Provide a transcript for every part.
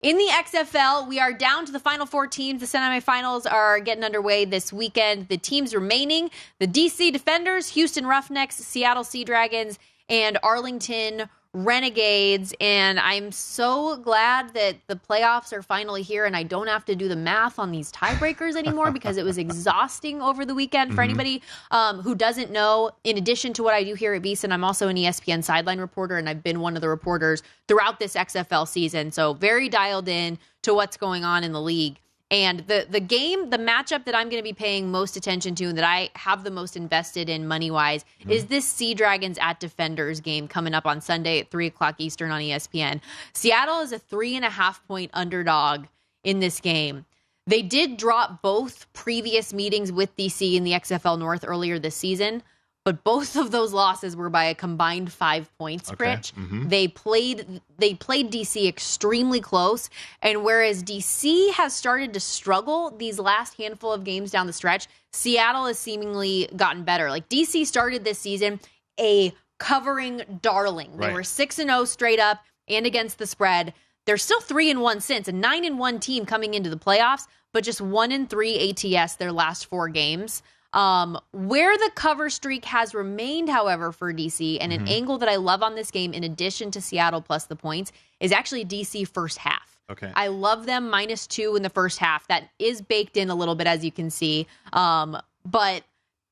In the XFL, we are down to the final four teams. The semifinals are getting underway this weekend. The teams remaining, the DC Defenders, Houston Roughnecks, Seattle Sea Dragons, and Arlington Renegades. And I'm so glad that the playoffs are finally here and I don't have to do the math on these tiebreakers anymore because it was exhausting over the weekend. For anybody who doesn't know, in addition to what I do here at VSiN, I'm also an ESPN sideline reporter, and I've been one of the reporters throughout this XFL season. So very dialed in to what's going on in the league. And the game, the matchup that I'm going to be paying most attention to and that I have the most invested in money-wise is this Sea Dragons at Defenders game coming up on Sunday at 3 o'clock Eastern on ESPN. Seattle is a 3.5-point underdog in this game. They did drop both previous meetings with DC in the XFL North earlier this season, but both of those losses were by a combined 5 points, Rich. They played DC extremely close, and whereas DC has started to struggle these last handful of games down the stretch, Seattle has seemingly gotten better. Like, DC started this season a covering darling. They were 6-0 straight up and against the spread. They're still 3-1 since, a 9-1 team coming into the playoffs, but just 1-3 ATS their last 4 games. Where the cover streak has remained, however, for DC, and an angle that I love on this game, in addition to Seattle plus the points, is actually DC first half. Okay. I love them -2 in the first half. That is baked in a little bit, as you can see. But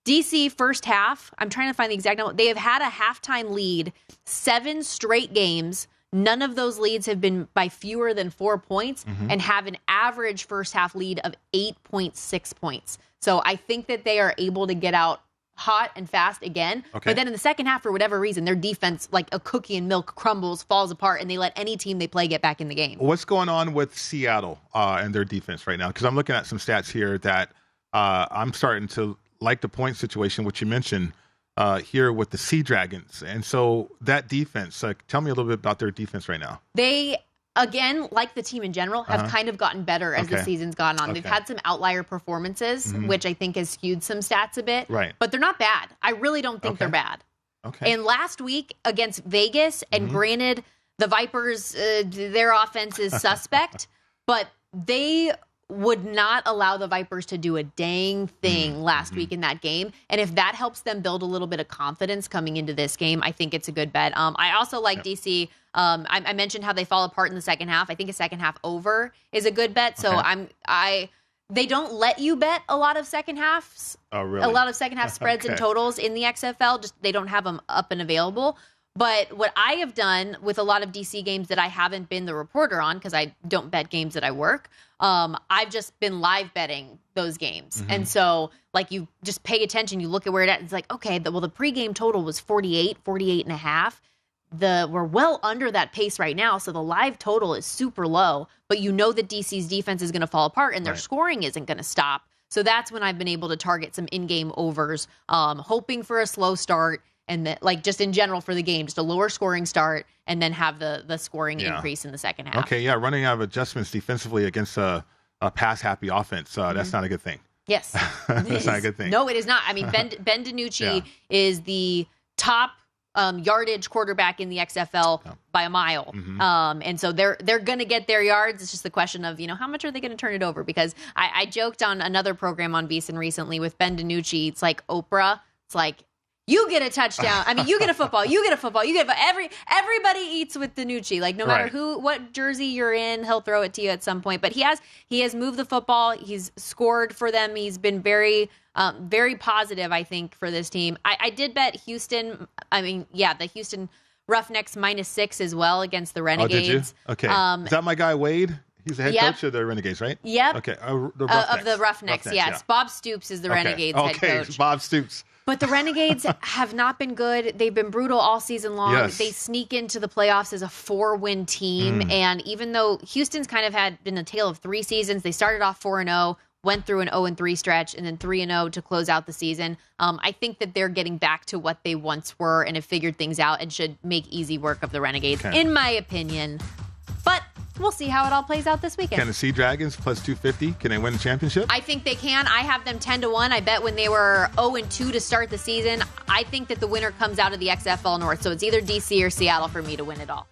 DC first half, I'm trying to find the exact number. They have had a halftime lead 7 straight games. None of those leads have been by fewer than 4 points and have an average first half lead of 8.6 points. So I think that they are able to get out hot and fast again. But then in the second half, for whatever reason, their defense, like a cookie and milk, crumbles, falls apart, and they let any team they play get back in the game. What's going on with Seattle and their defense right now? Because I'm looking at some stats here that I'm starting to like the point situation, which you mentioned here with the Sea Dragons. And so that defense, tell me a little bit about their defense right now. They, again, like the team in general, have kind of gotten better as the season's gone on. They've had some outlier performances, which I think has skewed some stats a bit. But they're not bad. I really don't think they're bad. And last week against Vegas, and granted, the Vipers, their offense is suspect, but they would not allow the Vipers to do a dang thing last week in that game. And if that helps them build a little bit of confidence coming into this game, I think it's a good bet. I also like DC. I mentioned how they fall apart in the second half. I think a second half over is a good bet. So they don't let you bet a lot of second halves. Oh, really? A lot of second half spreads and totals in the XFL. Just they don't have them up and available. But what I have done with a lot of DC games that I haven't been the reporter on, because I don't bet games that I work, I've just been live betting those games. And so, like, you just pay attention, you look at where it at, it's like, okay, the pregame total was 48.5. We're well under that pace right now, so the live total is super low, but you know that DC's defense is going to fall apart and their scoring isn't going to stop. So that's when I've been able to target some in-game overs, hoping for a slow start, and that, like, just in general for the game, just a lower scoring start, and then have the scoring increase in the second half. Okay, running out of adjustments defensively against a pass-happy offense, that's not a good thing. Yes. That's not a good thing. No, it is not. I mean, Ben DiNucci is the top yardage quarterback in the XFL by a mile. And so they're going to get their yards. It's just the question of, how much are they going to turn it over? Because I joked on another program on VSiN recently with Ben DiNucci. It's like Oprah. It's like, you get a touchdown. I mean, you get a football. You get a football. Everybody eats with DiNucci. Like, no matter what jersey you're in, he'll throw it to you at some point. But he has moved the football. He's scored for them. He's been very positive, I think, for this team. I did bet Houston. The Houston Roughnecks -6 as well against the Renegades. Oh, did you? Okay. Is that my guy Wade? He's the head coach of the Renegades, right? Yep. Okay. Of the Roughnecks, yes. Bob Stoops is the Renegades head coach. Bob Stoops. But the Renegades have not been good. They've been brutal all season long. Yes. They sneak into the playoffs as a 4-win team. And even though Houston's kind of been a tale of 3 seasons, they started off 4-0, went through an 0-3 stretch, and then 3-0 to close out the season. I think that they're getting back to what they once were and have figured things out and should make easy work of the Renegades, in my opinion. But we'll see how it all plays out this weekend. Can the Sea Dragons plus 250, can they win the championship? I think they can. I have them 10-1. I bet when they were 0-2 to start the season, I think that the winner comes out of the XFL North. So it's either DC or Seattle for me to win it all.